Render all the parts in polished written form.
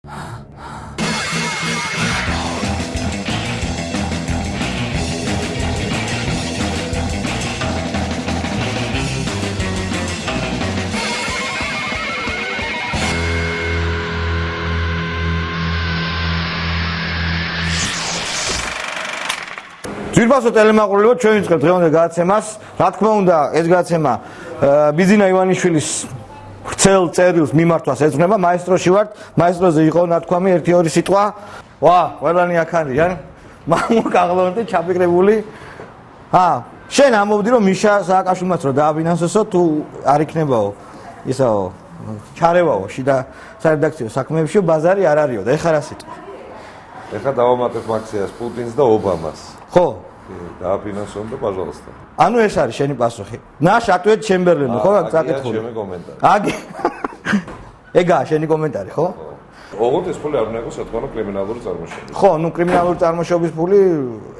ძვირფასო ტელემაყურებელო, ჩვენ ვიწყებთ დღევანდელ გადაცემას. Რა თქმა უნდა, ეს გადაცემა ბიზინა ივანიშვილის ვრცელ წერილს მიმართვას ეძღვნება. მაესტროში ვართ, მაესტროზე იყო ნათქვამი 1-2 სიტყვა. ვა, ყველანი აქ არიან. მამუ კაღლონტი ჩაფიქრებული. შენ ამბობდი რომ მიშა სააკაშვილმაც რომ დააბინანსოსო, თუ არ იქნებაო ისაო ჩარევაო შიდა სარედაქციო საქმეებში, ბაზარი არ არისო და ეხლა რა სიტყვა? ეხლა დავამატებ მაქციას პუტინს და ობამას. ხო? დააფინანსონ და პაჟალოსტა. ანუ ეს არის შენი პასუხი. ნაშ ატვეთ ჩემბერლენი, ხო? წაკითხული. ჩემი კომენტარი. აგი. ეგაა შენი კომენტარი, ხო? ოღონდ ეს ფული არ უნდა იყოს, რა თქმა უნდა, კრიმინალური წარმოშობა. ხო, ნუ კრიმინალური წარმოშობის ფული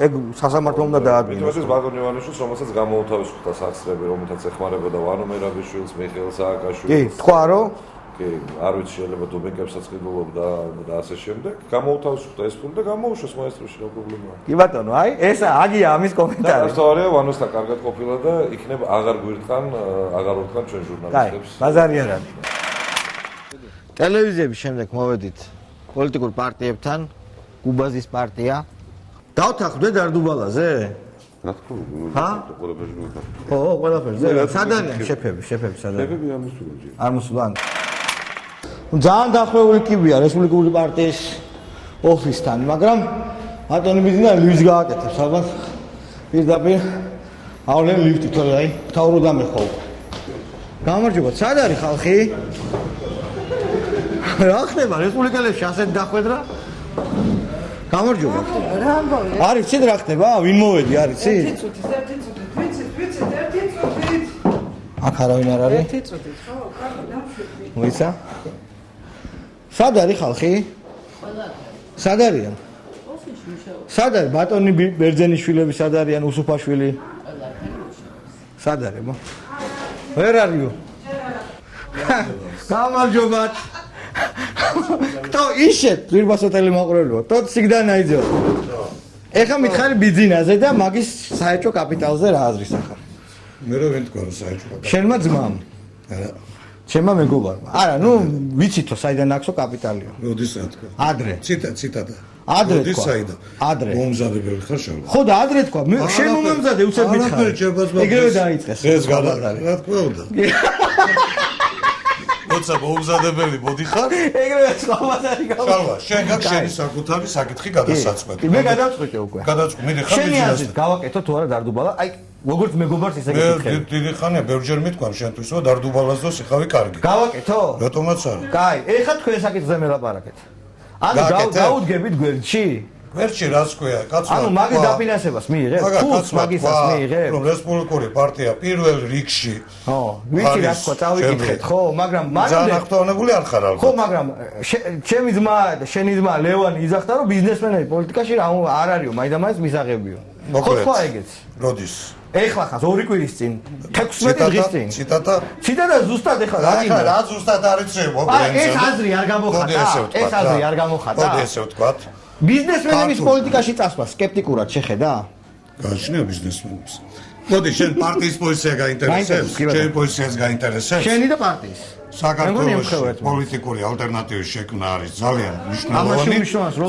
ეგ სასამართლომ უნდა დაადგინოს. ეს ბატონ ივანიშვილს, რომელსაც გამოუთავისუფლდა სახსრები, რომელთაც ეხმარებოდა ვანო მერაბიშვილს, მიხეილ სააკაშვილს. კი, თქვა რომ არ ვიცი შეიძლება დუბინკებსაც ყიდულობდა და ასე შემდეგ. გამოუთავისუფლდა ეს ფული და გამოუშვეს მაესტროში, რა პრობლემაა. კი ბატონო, აი ეს აგია ამის კომენტარი. ასწორია ვანოსთან კარგად ყოფილა და იქნებ აღარ გვირთხან ჩვენ ჟურნალისტებს. აი, ბაზარი არ არის. ტელევიზიების შემდეგ მოვედით პოლიტიკურ პარტიებთან, გუბაზის პარტია. დავთანხმდე დარდუბალაზე? რა თქმა უნდა, ყველაფერს გვიქნა. ხო, ყველაფერზე. სად არიან შეფები სად არიან? შეფები არ მოსულა. არ მოსულა. ძალიან დახვეული კიბია რესპუბლიკური პარტიის ოფისთან, მაგრამ ბატონი ბიზინა ლიფტს გააკეთებს, ალბათ პირდაპირ აავლენ ლიფტი თორე აი თავრო დამეხო. გამარჯობა, სად არის ხალხი? რა ხდება რესპუბლიკელებში ასეთ დახვედრა? გამარჯობა. რა ამბავი? არის ცით რა ხდება? ვინ მოვედი არის ცით? ვიცით. აქ არავინ არ არის? თიცუთით, ხო, კარგი დავშვები. მოიცა? სად არის ხალხი? სად არიან? სად არის ბატონი ბერძენიშვილები, სად არიან უსუფაშვილი? სად არის მო? ვერ არისო? გამარჯობათ. Кто ищет? ძვირფასო ტელემაყურებელო, тот всегда найдет. ეხა მითხარი ბიზინაზე და მაგის საერთო კაპიტალზე რა აზრის ახლა? მე რა ვენ თქვა საერთო კაპიტალი? შენმა ძმამ. არა. ჩემმა მეგობარმა. არა, ნუ ვიცითო საიდან აქვსო კაპიტალიო. როდის რა თქვა? ადრე. ციტატა. ადრე როდის თქვა. საიდან? ადრე. მომზადებელი ხარ შენ? ხო და ადრე თქვა. შენ მომზადე უცებ მითხარ. ეგრევე დაიწყეს. ეს გადაგარი. რა თქვა უნდა? როცა მომზადებელი მოდიხარ? ეგრევე სხვაბაზარი გავა. ხალხა, შენ გაკ შენი საკუთარი საკითხი გადასაწყვეტ. მე გადავწყვეტე უკვე. გადაწყვეტ, მე ხარ შენი აზრით გავაკეთო თუ არა დარდუბალა? აი, როგორც მეგობარს ისე გეკითხები. მე დიდი ხანია ბევრჯერ მithქვა შენთვის, რომ დარდუბალას და სიხავი კარგი. გავაკეთო? რატომაც არა? კაი, ეხა თქვენ საკითხზე მელაპარაკეთ. ანუ დაუდგებით გვერდში? ვერჩი რაც ქვია, კაცო. ანუ მაგის დაფინანსებას მიიღებ? თუ მაგისას მიიღებ? რომ რესპუბლიკური პარტია პირველ რიგში. ხო, ვიცი რა თქვა, წავიკითხეთ, ხო, მაგრამ ძალიან ახტოვანებული არ ხარ ალბათ. ხო, მაგრამ ჩემი ძმა და შენი ძმა ლევანი იძახდა, რომ ბიზნესმენები პოლიტიკაში არ არისო, მაინდა-მაინც მისაღებიო. ხო, თქვა ეგეც. როდის? ეხლა ხას 2 კვირის წინ, 16 დღის წინ. ციტატა ზუსტად ეხლა რა აკა რა ზუსტად არის მოგენზე. აი, ეს აზრი არ გამოხატა. ეს აზრი არ გამოხატა. მოდი ესე ვთქვათ. ბიზნესმენების პოლიტიკაში წასვლა სკეპტიკურად შეხედა? გააჩნია ბიზნესმენებს. მოდი შენ პარტიის პოზიცია გაინტერესებს? შენი პოზიციაც გაინტერესებს? შენი და პარტიის. საქართველოს პოლიტიკური ალტერნატივის შექმნა არის ძალიან მნიშვნელოვანი.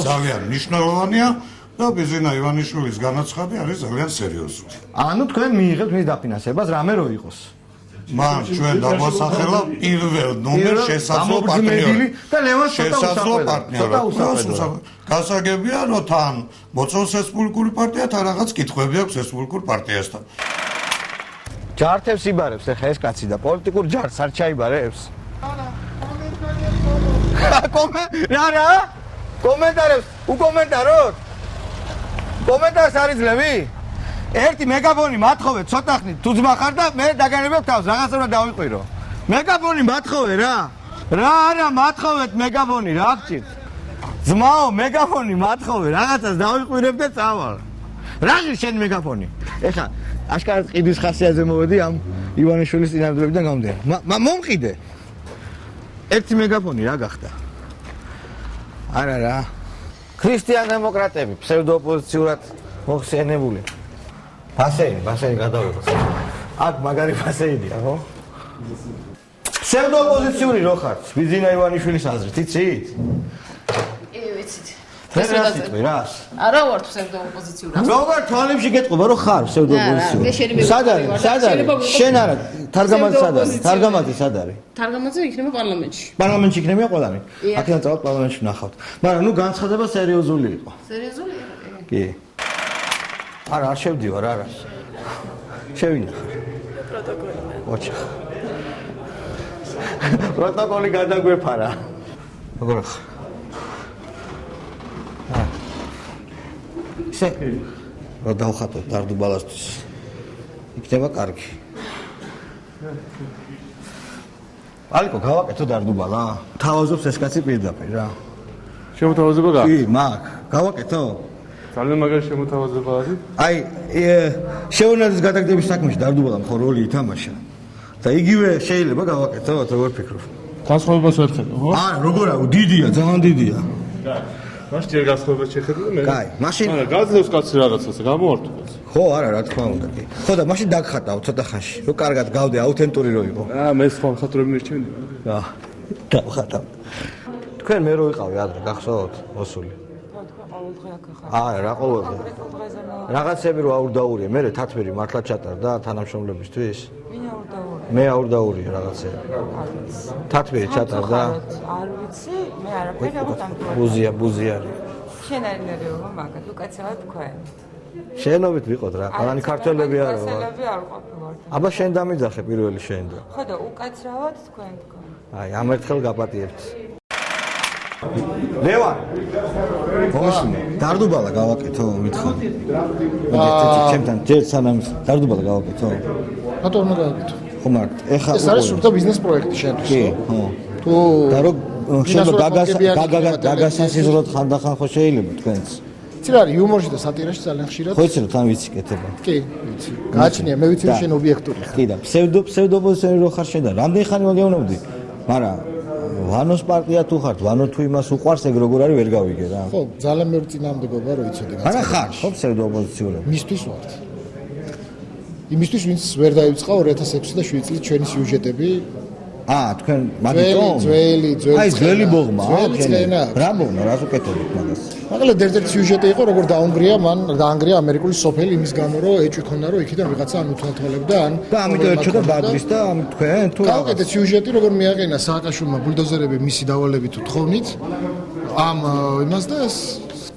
ძალიან მნიშვნელოვანია და ბიზინა ივანიშვილის განაცხადი არის ძალიან სერიოზული. ანუ თქვენ მიიღებთ მის დაფინანსებას, რამე რო იყოს. მან ჩვენ დაგვასახელა პირველ ნომერ შესაძლო პარტნიორი და ლევან შესაძლო პარტნიორი. გასაგებია რომ თან მოწონს რესპუბლიკური პარტია თან რაღაც კითხვები აქვს რესპუბლიკურ პარტიასთან. ჯართებს იბარებს ეხა ეს კაცი და პოლიტიკურ ჯარს არ ჩაიბარებს? რა? კომენტარებს უკომენტაროთ? კომენტარს არ იძლევი? ერთი მეგაფონი მათხოვე, ცოტა ხნით თუ ძმა ხარ და მე დაგანებებ თავს, რაღაცა უნდა დავიყვირო. მეგაფონი მათხოვე რა. რა არა მათხოვეთ მეგაფონი რა გჭირთ? ძმაო, მეგაფონი მათხოვე, რაღაცას დავიყვირებ და წავალ. რა ღირს შენ მეგაფონი? ეხა აშკარად ყიდის ხასიათზე მოვედი ამ ივანიშვილის წინამძღოლებიდან გამომდინარე. მომყიდე. ერთი მეგაფონი რა გახდა? არა რა. ქრისტიან დემოკრატები ფსევდოოპოზიციურად მოხსენებული. ბასეინი გადავიღოთ. აქ მაგარი ბასეინია, ხო? ფსევდოოპოზიციური რო ხართ, ბიძინა ივანიშვილის აზრით, იცით? ვიცით. ეს რა სიტყვი რას? არა ვარ ფსევდოოპოზიციური. როგორ თვალებში გეტყობა რომ ხარ ფსევდოოპოზიციური? სად არის? შენ არა, თარგამაძე სად არის? თარგამაძე სად არის? თარგამაძე იქნება პარლამენტში. პარლამენტში იქნება ყველანი? აქედან წავთ პარლამენტში ვნახავთ. მაგრამ ნუ განცხადება სერიოზული იყო. სერიოზული? კი. არა, არ შევდივარ, არა. შევინახე. პროტოკოლი. ოჩა. პროტოკოლი გადაგვეფარა. როგორ ხარ? ისე რა დავხატოთ დარდუბალასთვის. იქნება კარგი. ალიკო გავაკეთო დარდუბალა? თავაზობს ეს კაცი პირდაპირ რა. შემოთავაზება გაქვს? კი, მაგ. გავაკეთო? ძალიან მაგარი შემოთავაზება არის. აი, შეუნაძის გადაგდების საქმეში დარდუბალამ ხო როლი ითამაშა. და იგივე შეიძლება გავაკეთოთ, როგორ ფიქრობ? განსხვავებას ვერ ხედავ, ხო? არა, როგორ არა, დიდია, ძალიან დიდია. მაშინ ჯერ განსხვავებას შეხედე და მე. კაი, მაშინ არა, გაძლევს კაცი რაღაცას, გამოვართვეს. ხო, არა, რა თქმა უნდა, კი. ხო და მაშინ დაგხატავ ცოტა ხანში, რომ კარგად გავდე, აუთენტური რო იყო. მე სხვა მხატვრები მირჩენდი. დავხატავ. თქვენ მე რო ვიყავი ადრე, გახსოვთ, მოსული? არა, რა ყოველდღე. რაღაცები რო აურდაურია, მე თათბირი მართლა ჩატარდა თანამშრომლებისთვის. მე აურდაურია რაღაცები. თათბირი ჩატარდა. არ ვიცი, მე არაფერი არ ვთამბობ. ბუზი არის. შენ არ ნერვიულობა მაგათ, უკაცრავად თქვენ. შენობით ვიყოთ რა, ყველანი ქართველები არა ვარ. ქართველები არ ყოფილვართ. აბა შენ დამიძახე პირველი შენ და. ხო და უკაცრავად თქვენ თქვენ. აი, ამ ერთხელ გაპატიებთ. ლევან. მომისმინე, დარდუბალა გავაკეთო, მითხარ. ჩემთან ჯერ სანამ დარდუბალა გავაკეთო. რატომ უნდა გავაკეთო? ხო მართ, ეხა ეს არის სრულთა ბიზნეს პროექტი შენთვის. კი, ხო. თუ და რო შენ გაგასასიზროთ ხანდახან ხო შეიძლება თქვენს. იცი რა არის იუმორში და სატირაში ძალიან ხშირად. ხო იცი რომ თან ვიცი კეთება. კი, ვიცი. გააჩნია, მე ვიცი რომ შენ ობიექტური ხარ. კი და ფსევდოპოზიციონერი რო ხარ შენ და რამდენი ხანი მოგეუბნებდი? მაგრამ ვანოს პარტია თუ ხართ, ვანო თუ იმას უყვარს ეგ როგორ არის ვერ გავიგე რა. ხო, ძალიან მე წინამდებობა რომ იცოდე. არა ხარ, ხო ფსევდოპოზიციონერი. მისთვის ვართ. იმისთვის ვინც ვერ დაიწყა 2006 და 7 წლის ჩვენი სიუჟეტები. თქვენ მაგიტომ? ძველი. აი ძველი ბოღმა, ძველი. რა ბოღმა, რას უკეთებთ მაგას? მაგალითად ერთ-ერთი სიუჟეტი იყო როგორ დაანგრია ამერიკული სოფელი იმის გამო რომ ეჭვი ქონდა რომ იქიდან ვიღაცა ან უთვალთვალებდა ან და ამიტომ ერჩოდა ბადრის და ამით თქვენ თუ გავაკეთეთ სიუჟეტი როგორ მიაყენა სააკაშვილმა ბულდოზერები მისი დავალებით თხოვნით ამ იმას და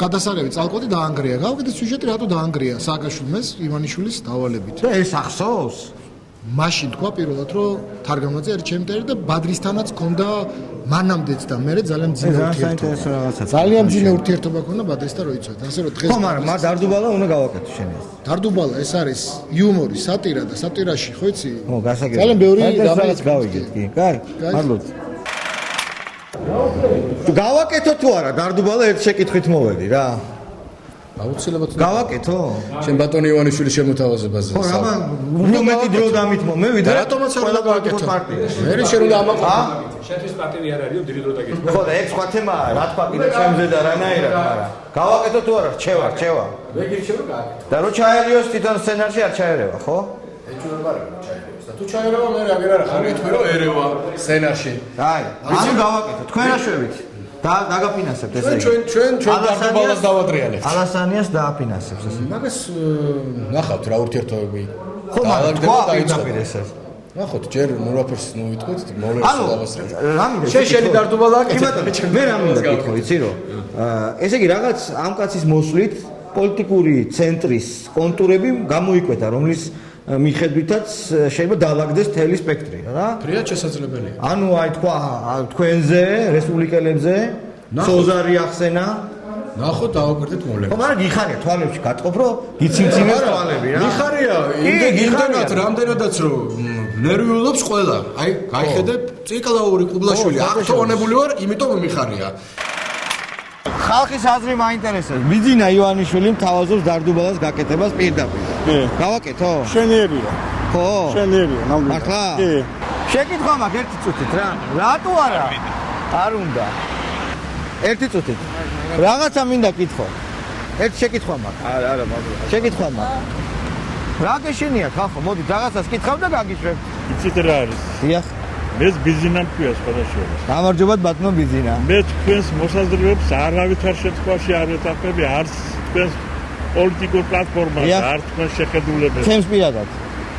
გადასარევი წალკოტი დაანგრია. გავაკეთეთ სიუჟეტი რატო დაანგრია სააკაშვილს ივანიშვილის დავალებით. და ეს ახსოვს? მაშინ თქვა პირველად რომ თარგამაძე არის ჩემი მტერი და ბადრისთანაც ქონდა მანამდეც და მე ძალიან ძინო ურთიერთობა. ძალიან ძინო ურთიერთობა ქონდა ბადრის და რო იცოდეთ. ასე რომ დღეს ხო, მაგრამ დარდუბალა უნდა გავაკეთო შენ ეს. დარდუბალა ეს არის იუმორი, სატირა და სატირაში ხო იცი? ხო, გასაგებია. ძალიან ბევრი რაღაც გავიგეთ კი. კაი, მადლობა. თუ გავაკეთო თუ არა დარდუბალა ერთ შეკითხვით მოვედი რა. აუცილებლად გავაკეთო? შენ ბატონი ივანიშვილის შემოთავაზებაზე. ხო, რა უფრო მეტი დრო დამითმო მე ვიდრე რატომაც არ უნდა გავაკეთო? მე შენ უნდა ამაყო. შენთვის პატივი არ არისო, დიდი დრო დაგეთქვა. ხო და ეგ სხვა თემაა, რა თქვა კიდე ჩემზე და რანაირად, მაგრამ გავაკეთო თუ არა, რჩევა. მე გირჩევ რომ გააკეთო. და რო ჩაერიოს თვითონ სცენარში არ ჩაერევა, ხო? ეჭვება რა ჩაერევა. და თუ ჩაერევა მე რა გერა ხარ ეთქვი რომ ერევა სცენარში. აი, ანუ გავაკეთო, თქვენ აშვებით. და დაგაფინანსებთ ესე იგი. ჩვენ დარდუბალას დავადრიალებთ. ალასანიას დააფინანსებს ესე. მაგას ნახავთ რა ურთიერთობები. ხო, მაგრამ თქვა დაიწყებინა ესე. ნახოთ, ჯერ ნურაფერს ნუიტყვით, მოვლენს დავასრულეთ. რამინდა შენ შენი დარდუბალა აკეთე. მე რამინდა გიქო, იცი რომ ესე იგი რაღაც ამ კაცის მოსვლით პოლიტიკური ცენტრის კონტურები გამოიკვეთა, რომლის მიხედვითაც შეიძლება დაალაგდეს თელი სპექტრი, რა? ფრიად შესაძლებელია. ანუ აი თქვა თქვენზე, რესპუბლიკელებზე, სოზარი ახსენა. ნახოთ, დავაკვირდეთ მოვლენას. ხო, მაგრამ გიხარია თვალებში გატყობ, რომ გიციმციმეს თვალები რა. გიხარია, იმდენად, რამდენადაც რომ ნერვიულობს ყველა. აი, გაიხედე ციკლაური ყუბლაშვილი, აქტოვანებული ვარ, იმიტომ მიხარია. ხალხის აზრი მაინტერესებს. ბიძინა ივანიშვილი თავაზობს დარდუბალას გაკეთებას პირდაპირ. კი. გავაკეთო? შენიერია. ხო. შენიერია, ნამდვილად. მართლა? კი. შეკითხვა მაქვს ერთი წუთით რა. რატო არა? არ უნდა. ერთი წუთით. რაღაცა მინდა კითხო. ერთი შეკითხვა მაქვს. არა, მაგრამ შეკითხვა მაქვს. რა გეშენია ხალხო? მოდი რაღაცას კითხავ და გაგიშვებ. იცით რა არის? დიახ. მეც ბიზინა მქვია სხვადასხვა. გამარჯობათ ბატონო ბიზინა. მე თქვენს მოსაზრებებს არავითარ შემთხვევაში არ ვეთანხმები, არც თქვენს პოლიტიკურ პლატფორმას, არც თქვენს შეხედულებებს. ჩემს პირადად.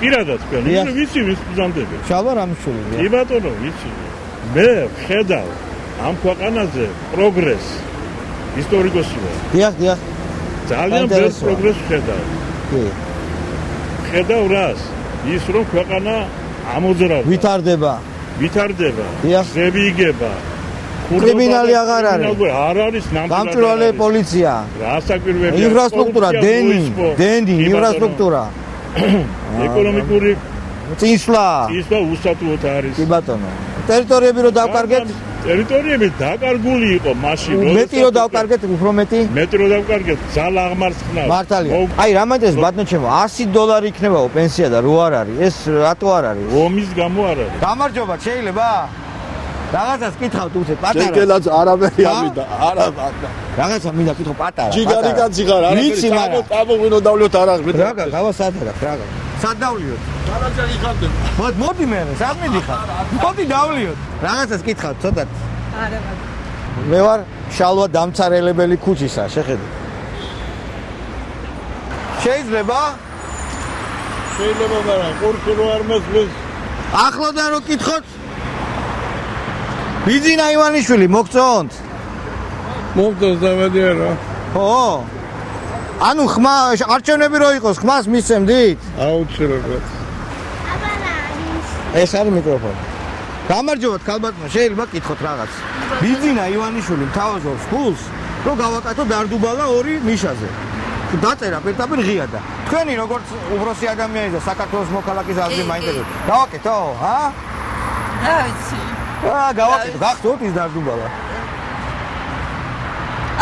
პირადად თქვენ, ვიცი ვის ბრძანდები. შალვა რამიშვილი. კი ბატონო, ვიცი. მე ვხედავ ამ ქვეყანაზე პროგრესს. ისტორიკოსი ვარ. დიახ, დიახ. ძალიან ბევრ პროგრესს ვხედავ. კი. ვხედავ რას? ის რომ ქვეყანა ამოძრავდა. ვითარდება. დიახ. ზები იგება. კრიმინალი აღარ არის. არ არის ნამდვილად. გამჭვირვალე პოლიცია. რასაკვირველია. ინფრასტრუქტურა, დენი, ინფრასტრუქტურა. ეკონომიკური წინსვლა უსათუოდ არის. კი ბატონო. ტერიტორიები რო დავკარგეთ? ტერიტორიები დაკარგული იყო მაშინ. მეტი რო დავკარგეთ, უფრო მეტი? მეტი რო დავკარგეთ, ძალა აღმარცხნავ. მართალია. აი, რამადეს ბატონო ჩემო, $100 იქნებაო პენსია და რო არ არის, ეს რატო არ არის? ომის გამო არ არის. გამარჯობა, შეიძლება? რაღაცას კითხავთ უცებ პატარა. შეკელაც არაფერი ამიდა, არა ბატონო. რაღაცა მინდა კითხო პატარა. ჯიგარი კაცი ხარ, არაფერი წამოვინო დავლიოთ არ აღმეთ. რა გავა სადარა, რა. სად დავლიოთ? არაჯერ იხარდებ. მოდი მე, სად მიდიხარ? მოდი დავლიოთ. რაღაცას კითხავთ ცოტათ. არა ბატონო. მე ვარ შალვა დამცარელებელი ქუჩისა, შეხედე. შეიძლება? შეიძლება მაგრამ ყურკურო არ მოსვლის. ახლოდან რო კითხოთ? ბიძინა ივანიშვილი მოგწონთ? მომწონს დამედი არა. ხო. ანუ ხმა არჩევნები რო იყოს, ხმას მისცემდით? აუცილებლად. ეს არის მიკროფონი. გამარჯობათ ქალბატონო, შეიძლება კითხოთ რაღაც. ბიძინა ივანიშვილი მთავაზობს გულს, რომ გავაკეთო დარდუბალა 2 ნიშაზე. დაწერა პირდაპირ ღია და თქვენი როგორც უბრალესი ადამიანი და საქართველოს მოქალაქის აზრი მაინტერესებს. გავაკეთო, ჰა? რა ვიცი. გავაკეთო, გახსოვთ ის დარდუბალა?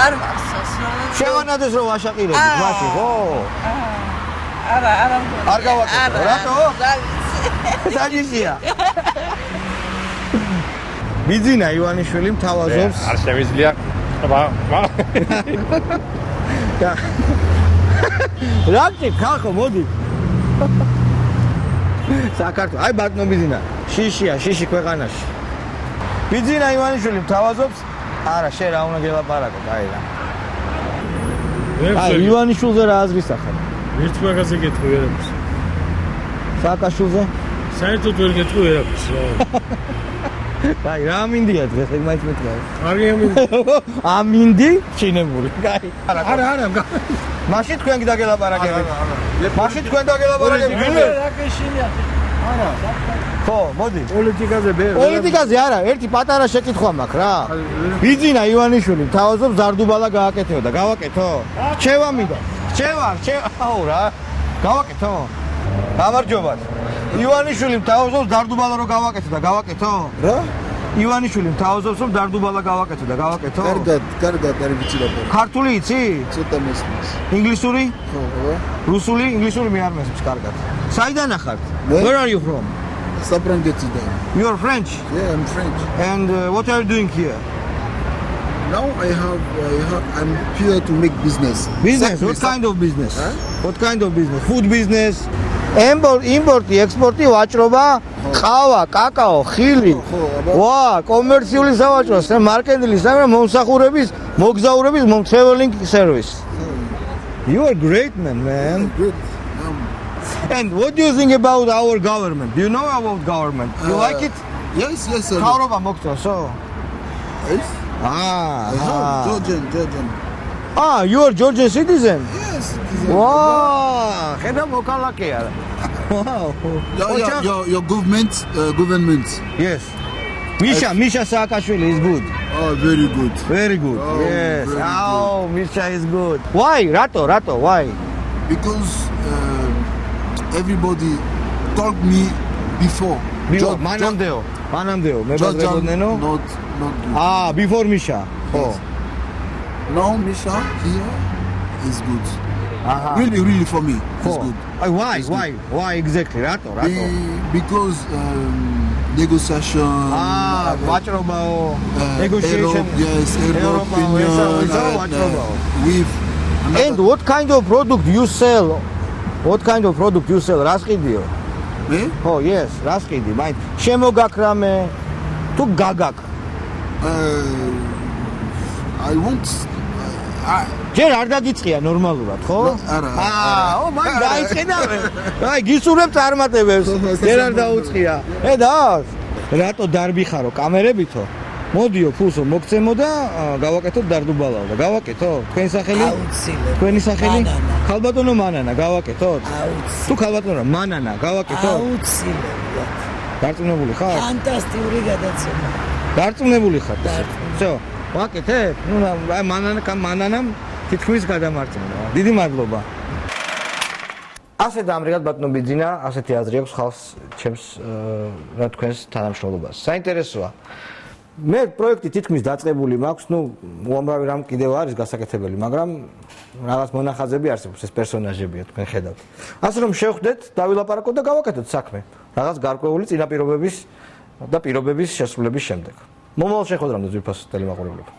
არ მახსოვს რომ შევანადეს რომ ვაშაყირებთ მაშინ, ხო? არა. არ გავაკეთო, რატო? რა ვიცი. საჯიშია. ბიძინა ივანიშვილი მთავაზობს არ შემიძლია. რა გიქ ხალხო მოდი. საქართველოს, აი ბატონო ბიძინა, შიშია, შიში ქვეყანაში. ბიძინა ივანიშვილი მთავაზობს, არა, შენ რა უნდა გელაპარაკოთ, აი რა. აი ივანიშვილზე რა აზრის ახლა? ერთ მაგაზე გეტყვი ერებს. სააკაშვილზე? საერთოდ ვერ გეტყვი ერებს. აი რა მინდია დღეს ეგ მაინც მეთქვა. არ გემინდი. ამინდი? ჩინებული. აი. არა. მაშინ თქვენ გაგელაპარაკებით. მაშინ თქვენ გაგელაპარაკებით. რა გეშინია? არა. ხო, მოდი. პოლიტიკაზე პოლიტიკაზე არა, ერთი პატარა შეკითხვა მაქვს რა. ბიძინა ივანიშვილი მთავაზობს ზარდუბალა გააკეთო და გავაკეთო? რჩევა მინდა. რჩევა. აუ რა. გავაკეთო? გამარჯობათ. ივანიშვილი მთავაზობს ზარდუბალა რო გავაკეთო და გავაკეთო? რა? ივანიშვილი მთავაზობს რომ ზარდუბალა გავაკეთო და გავაკეთო? კარგად არ ვიცი რა. ქართული იცი? ცოტა მესმის. ინგლისური? ხო. რუსული? ინგლისური მე არ მესმის კარგად. საიდან ახართ? Where are you from? საფრანგეთიდან. You are French? Yeah, I'm French. And what are you doing here? Now I'm here to make business. Business? What kind of business? What kind of business? Food business? Import-ი, ექსპორტი, ვაჭრობა, ყავა, კაკაო, ხილი. ვა, კომერციული სავაჭრო, მარკეტინგის, მომსახურების, მოგზაურების, traveling service. You are great man. Good. And what do you think about our government? Do you know about government? You like it? Yes. თავრობა მოგწონსო? Yes. Georgian. You are Georgian citizen? Yes. Wow, ხედა მოკალაკეა. Wow. Your government. Yes. Misha Saakashvili is good. Oh, very good. Very good. Oh, Yes. very Oh, Misha is good. Why? Rato, why? Because everybody told me before. Manamdeo. Me badrebodneno? Not good. Before Misha. Oh. Now Misha here is good. Really for me, it's good. Why exactly? Rato. Because negotiation. ვაჭრობაო. Negotiation. Yes, European Union. With. And what kind of product you sell? What kind of product you sell? რას ყიდიო? Me? Oh, yes, რას ყიდი? მაინც შემოგაქ რამე თუ გაგაკ? I want. ჯერ არ დაგიწყია ნორმალურად, ხო? არა. ო, მან დაიწყინავე. აი, გისურვებ წარმატებებს. ჯერ არ დაუწყია. დას. რატო დარბიხარო კამერებითო? მოდიო, ფულსო მოგცემო და გავაკეთოთ დარდუბალაო და გავაკეთო. თქვენი სახელი? აუცილებლად. თქვენი სახელი? მანანა. ქალბატონო მანანა, გავაკეთოთ. აუცილებლად. თუ ქალბატონო მანანა, გავაკეთოთ. აუცილებლად. დარწმუნებული ხარ? ფანტასტიკური გადაცემა. დარწმუნებული ხარ? დარწმუნებული. всё, ვაკეთებ? ნუ აი მანანამ თითქმის გადამარწმუნა. დიდი მადლობა. ასე დამრიგად ბატონო ბიძინა, ასეთი აზრი აქვს ხალხს ჩემს რა თქვენს თანამშრომლობას. საინტერესოა. მე პროექტი თითქმის დაწყებული მაქვს, ნუ უამრავი რამ კიდევ არის გასაკეთებელი, მაგრამ რაღაც მონახაზები არსებობს, ეს პერსონაჟებია თქვენ ხედავთ. ასე რომ შევხვდეთ, დავილაპარაკოთ და გავაკეთოთ საქმე. რაღაც გარკვეული წინაპირობების და პირობების შესრულების შემდეგ. მომავალ შეხვედრამდე ძვირფას ტელემაყურებლები.